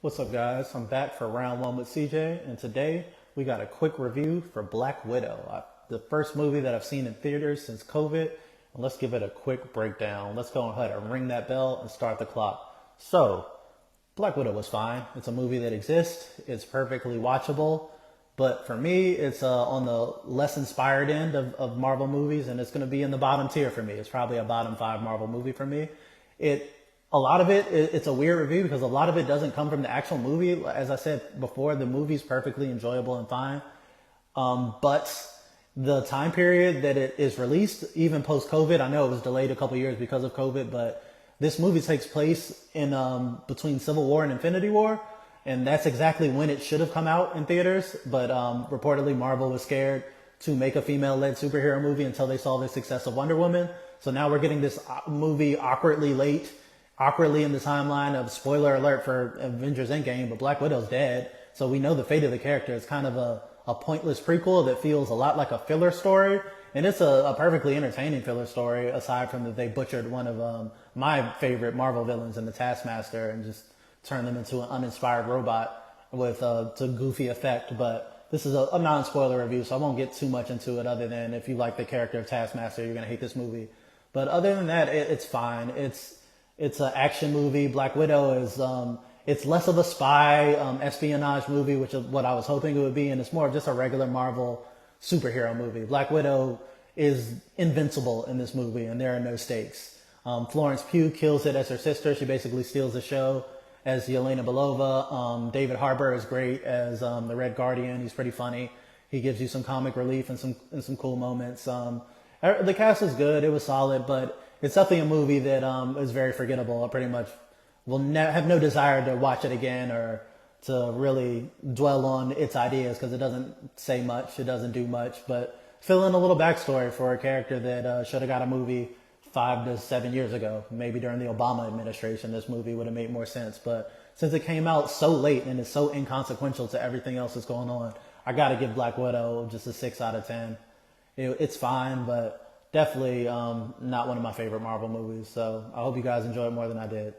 What's up, guys? I'm back for round one with CJ, and today we got a quick review for Black Widow, the first movie that I've seen in theaters since COVID. And let's give it a quick breakdown. Let's go ahead and ring that bell and start the clock. So, Black Widow was fine. It's a movie that exists. It's perfectly watchable. But for me, it's on the less inspired end of Marvel movies, and it's going to be in the bottom tier for me. It's probably a bottom five Marvel movie for me. It a lot of it's a weird review because a lot of it doesn't come from the actual movie. As I said before, the movie's perfectly enjoyable and fine. But the time period that it is released, even post COVID, I know it was delayed a couple years because of COVID, but this movie takes place in between Civil War and Infinity War, and that's exactly when it should have come out in theaters. But reportedly, Marvel was scared to make a female-led superhero movie until they saw the success of Wonder Woman. So now we're getting this movie awkwardly late, awkwardly in the timeline of spoiler alert for Avengers Endgame, but Black Widow's dead. So we know the fate of the character. It's kind of a pointless prequel that feels a lot like a filler story. And it's a perfectly entertaining filler story, aside from that they butchered one of my favorite Marvel villains in the Taskmaster and just turned them into an uninspired robot with to goofy effect. But this is a non-spoiler review, so I won't get too much into it other than if you like the character of Taskmaster, you're going to hate this movie. But other than that, it's fine. It's an action movie. Black Widow is it's less of a spy espionage movie, which is what I was hoping it would be, and it's more of just a regular Marvel superhero movie. Black Widow is invincible in this movie, and there are no stakes. Florence Pugh kills it as her sister. She basically steals the show as Yelena Belova. David Harbour is great as the Red Guardian. He's pretty funny. He gives you some comic relief and some cool moments. The cast is good. It was solid, but it's definitely a movie that is very forgettable. I pretty much will have no desire to watch it again or to really dwell on its ideas because it doesn't say much. It doesn't do much, but fill in a little backstory for a character that should have got a movie 5 to 7 years ago. Maybe during the Obama administration, this movie would have made more sense. But since it came out so late and is so inconsequential to everything else that's going on, I got to give Black Widow just a 6 out of 10. It's fine, but definitely not one of my favorite Marvel movies. So I hope you guys enjoy it more than I did.